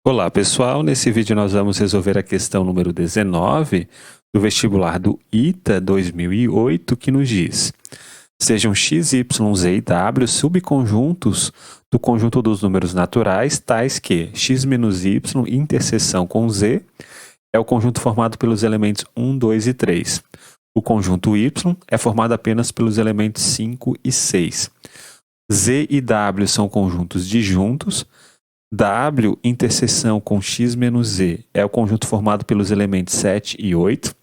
Olá pessoal, nesse vídeo nós vamos resolver a questão número 19 do vestibular do ITA 2008, que nos diz: sejam x, y, z e w subconjuntos do conjunto dos números naturais, tais que x menos y interseção com z é o conjunto formado pelos elementos 1, 2 e 3. O conjunto y é formado apenas pelos elementos 5 e 6. Z e w são conjuntos disjuntos. W interseção com x menos z é o conjunto formado pelos elementos 7 e 8.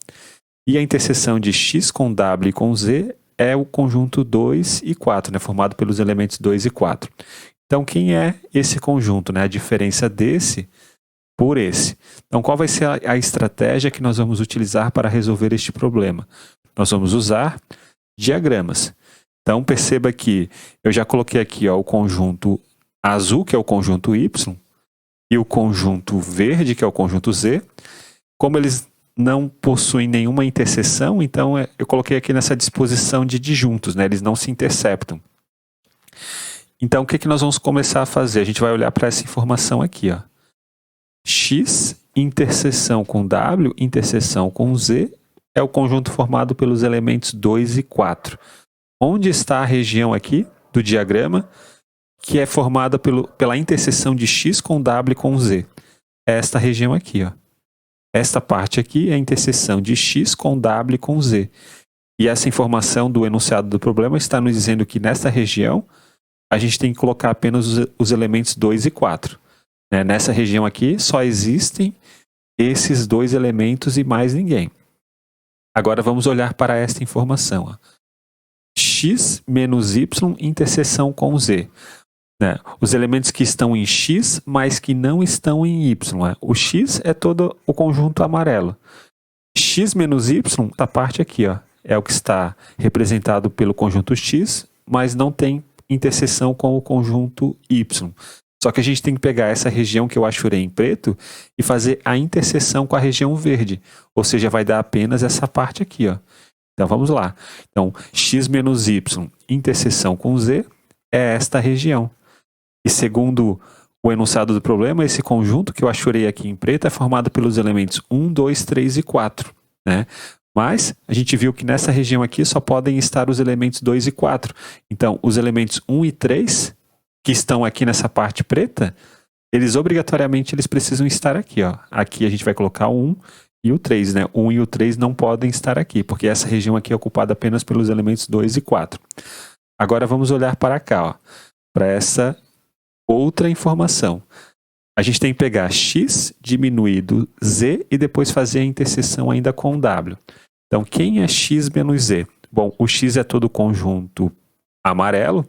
E a interseção de x com w e com z é o conjunto 2 e 4, né, formado pelos elementos 2 e 4. Então, quem é esse conjunto? Né? A diferença desse por esse. Então, qual vai ser a estratégia que nós vamos utilizar para resolver este problema? Nós vamos usar diagramas. Então, perceba que eu já coloquei aqui o conjunto azul, que é o conjunto y, e o conjunto verde, que é o conjunto z. Como eles não possuem nenhuma interseção, então eu coloquei aqui nessa disposição de disjuntos, né? Eles não se interceptam. Então, o que nós vamos começar a fazer? A gente vai olhar para essa informação aqui, ó. X interseção com w, interseção com z, é o conjunto formado pelos elementos 2 e 4. Onde está a região aqui do diagrama que é formada pela interseção de x com w e com z? É esta região aqui, ó. Esta parte aqui é a interseção de x com w e com z. E essa informação do enunciado do problema está nos dizendo que nesta região a gente tem que colocar apenas os elementos 2 e 4. Nessa região aqui só existem esses dois elementos e mais ninguém. Agora vamos olhar para esta informação, ó. X menos y interseção com z. Os elementos que estão em x, mas que não estão em y. O x é todo o conjunto amarelo. X menos y, essa parte aqui, ó, é o que está representado pelo conjunto x, mas não tem interseção com o conjunto y. Só que a gente tem que pegar essa região que eu achurei em preto e fazer a interseção com a região verde. Ou seja, vai dar apenas essa parte aqui, ó. Então vamos lá. Então, x menos y interseção com z é esta região. E segundo o enunciado do problema, esse conjunto que eu achurei aqui em preto é formado pelos elementos 1, 2, 3 e 4. Né? Mas a gente viu que nessa região aqui só podem estar os elementos 2 e 4. Então, os elementos 1 e 3, que estão aqui nessa parte preta, eles obrigatoriamente precisam estar aqui. Ó. Aqui a gente vai colocar o 1 e o 3. Né? O 1 e o 3 não podem estar aqui, porque essa região aqui é ocupada apenas pelos elementos 2 e 4. Agora vamos olhar para cá, ó, para essa outra informação. A gente tem que pegar x diminuído z e depois fazer a interseção ainda com w. Então, quem é x menos z? Bom, o x é todo o conjunto amarelo,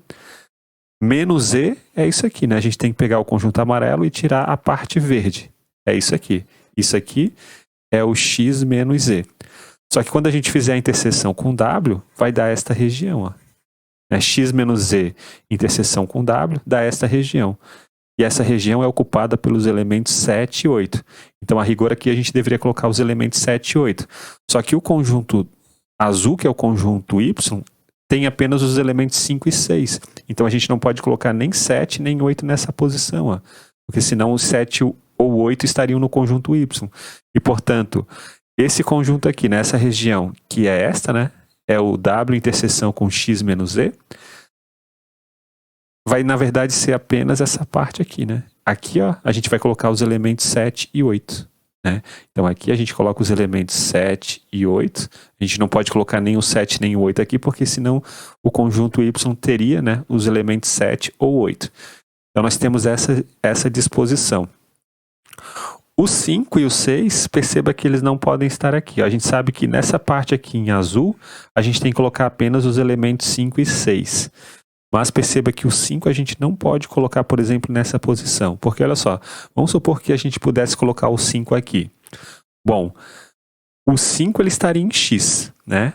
menos z é isso aqui, né? A gente tem que pegar o conjunto amarelo e tirar a parte verde. É isso aqui. Isso aqui é o x menos z. Só que quando a gente fizer a interseção com w, vai dar esta região, ó. X menos z interseção com w dá esta região. E essa região é ocupada pelos elementos 7 e 8. Então, a rigor aqui, a gente deveria colocar os elementos 7 e 8. Só que o conjunto azul, que é o conjunto y, tem apenas os elementos 5 e 6. Então, a gente não pode colocar nem 7 nem 8 nessa posição. Ó. Porque senão os 7 ou 8 estariam no conjunto y. E, portanto, esse conjunto aqui, nessa região, que é esta, né? É o w interseção com x menos z, vai, na verdade, ser apenas essa parte aqui, né? Aqui, ó, a gente vai colocar os elementos 7 e 8. Né? Então, aqui a gente coloca os elementos 7 e 8. A gente não pode colocar nem o 7 nem o 8 aqui, porque senão o conjunto y teria, né, os elementos 7 ou 8. Então, nós temos essa disposição. O 5 e o 6, perceba que eles não podem estar aqui. A gente sabe que nessa parte aqui em azul, a gente tem que colocar apenas os elementos 5 e 6. Mas perceba que o 5 a gente não pode colocar, por exemplo, nessa posição. Porque, olha só, vamos supor que a gente pudesse colocar o 5 aqui. Bom, o 5 ele estaria em x, né?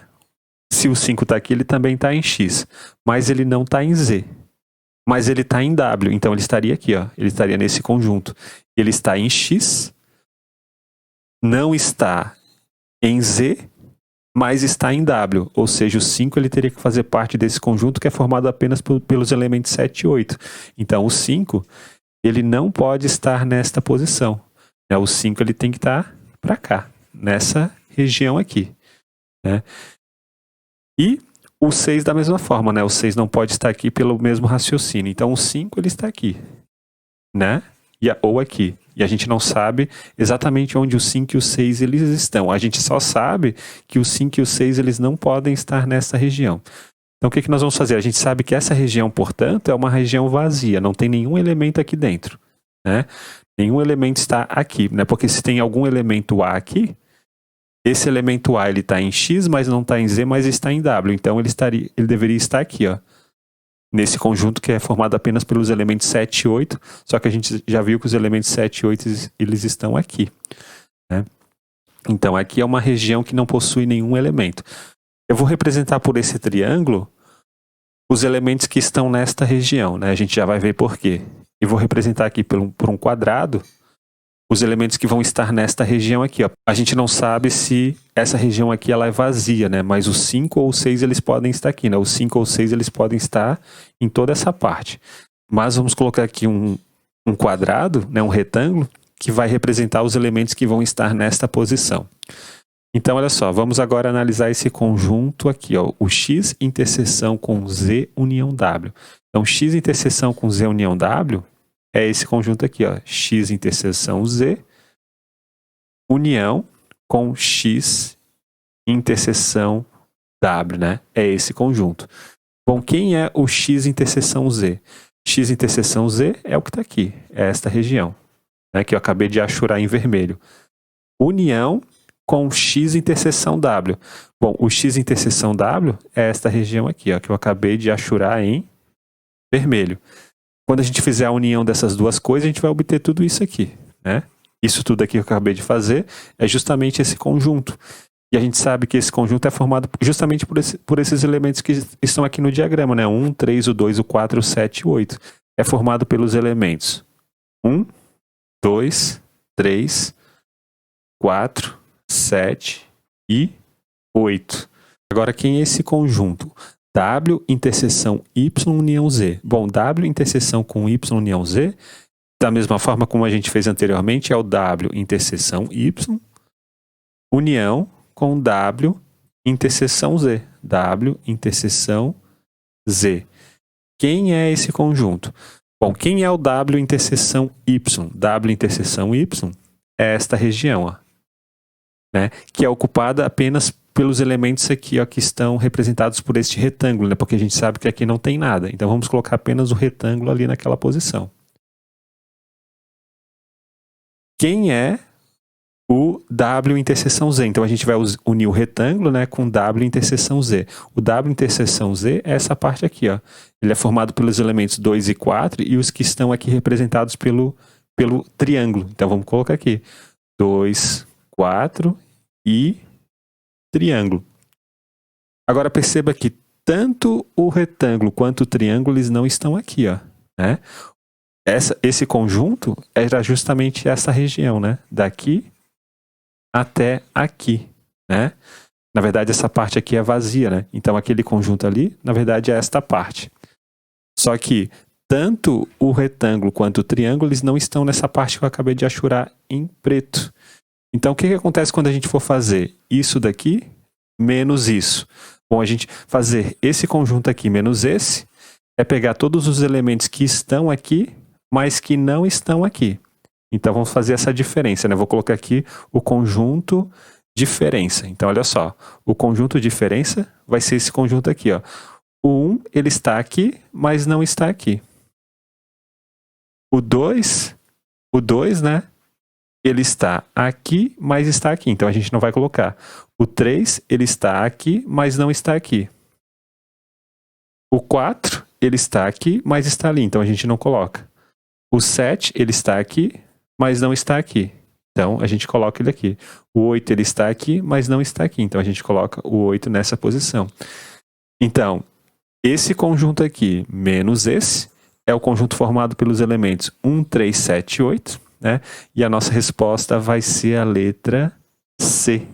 Se o 5 está aqui, ele também está em x. Mas ele não está em z. Mas ele está em w, então ele estaria aqui, ó. Ele estaria nesse conjunto. Ele está em x, não está em z, mas está em w. Ou seja, o 5 ele teria que fazer parte desse conjunto que é formado apenas pelos elementos 7 e 8. Então, o 5 ele não pode estar nesta posição. O 5 ele tem que estar para cá, nessa região aqui. Né? E o 6 da mesma forma, né? O 6 não pode estar aqui pelo mesmo raciocínio. Então o 5 ele está aqui, né? Ou aqui. E a gente não sabe exatamente onde o 5 e o 6 eles estão. A gente só sabe que o 5 e o 6 eles não podem estar nessa região. Então o que nós vamos fazer? A gente sabe que essa região, portanto, é uma região vazia. Não tem nenhum elemento aqui dentro, né? Nenhum elemento está aqui, né? Porque se tem algum elemento A aqui, esse elemento A ele está em X, mas não está em Z, mas está em W. Então ele deveria estar aqui, ó, nesse conjunto que é formado apenas pelos elementos 7 e 8, só que a gente já viu que os elementos 7 e 8 eles estão aqui. Né? Então aqui é uma região que não possui nenhum elemento. Eu vou representar por esse triângulo os elementos que estão nesta região. Né? A gente já vai ver por quê. E vou representar aqui por um quadrado os elementos que vão estar nesta região aqui. Ó. A gente não sabe se essa região aqui ela é vazia, né? Mas os 5 ou 6 eles podem estar aqui. Né? Os 5 ou 6 eles podem estar em toda essa parte. Mas vamos colocar aqui um quadrado, né? Um retângulo, que vai representar os elementos que vão estar nesta posição. Então, olha só, vamos agora analisar esse conjunto aqui, ó, o X interseção com Z união W. Então, X interseção com Z união W é esse conjunto aqui, ó, X interseção Z união com X interseção W, né? É esse conjunto. Bom, quem é o X interseção Z? X interseção Z é o que está aqui, é esta região, né, que eu acabei de achurar em vermelho. União com X interseção W. Bom, o X interseção W é esta região aqui, ó, que eu acabei de achurar em vermelho. Quando a gente fizer a união dessas duas coisas, a gente vai obter tudo isso aqui, né? Isso tudo aqui que eu acabei de fazer é justamente esse conjunto. E a gente sabe que esse conjunto é formado justamente por esses elementos que estão aqui no diagrama, né? 1, 3, o 2, o 4, o 7 e o 8. É formado pelos elementos 1, 2, 3, 4, 7 e 8. Agora, quem é esse conjunto? W interseção Y união Z. Bom, W interseção com Y união Z, da mesma forma como a gente fez anteriormente, é o W interseção Y união com W interseção Z. W interseção Z. Quem é esse conjunto? Bom, quem é o W interseção Y? W interseção Y é esta região, ó. Né, que é ocupada apenas pelos elementos aqui, ó, que estão representados por este retângulo, né, porque a gente sabe que aqui não tem nada. Então vamos colocar apenas o retângulo ali naquela posição. Quem é o W interseção Z? Então a gente vai unir o retângulo, né, com W interseção Z. O W interseção Z é essa parte aqui. Ó. Ele é formado pelos elementos 2 e 4 e os que estão aqui representados pelo triângulo. Então vamos colocar aqui 2, 4 e triângulo. Agora perceba que tanto o retângulo quanto o triângulo eles não estão aqui, ó, né? Esse conjunto era justamente essa região, né? Daqui até aqui, né? Na verdade essa parte aqui é vazia, né? Então aquele conjunto ali, na verdade é esta parte. Só que tanto o retângulo quanto o triângulo eles não estão nessa parte que eu acabei de achurar em preto. Então, o que acontece quando a gente for fazer isso daqui menos isso? Bom, a gente fazer esse conjunto aqui menos esse é pegar todos os elementos que estão aqui, mas que não estão aqui. Então, vamos fazer essa diferença, né? Vou colocar aqui o conjunto diferença. Então, olha só. O conjunto diferença vai ser esse conjunto aqui, ó. O 1, ele está aqui, mas não está aqui. O 2, né? Ele está aqui, mas está aqui. Então, a gente não vai colocar. O 3, ele está aqui, mas não está aqui. O 4, ele está aqui, mas está ali. Então, a gente não coloca. O 7, ele está aqui, mas não está aqui. Então, a gente coloca ele aqui. O 8, ele está aqui, mas não está aqui. Então, a gente coloca o 8 nessa posição. Então, esse conjunto aqui, menos esse, é o conjunto formado pelos elementos 1, 3, 7 e 8. Né? E a nossa resposta vai ser a letra C.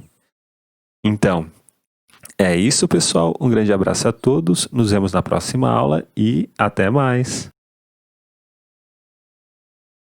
Então, é isso, pessoal. Um grande abraço a todos. Nos vemos na próxima aula e até mais.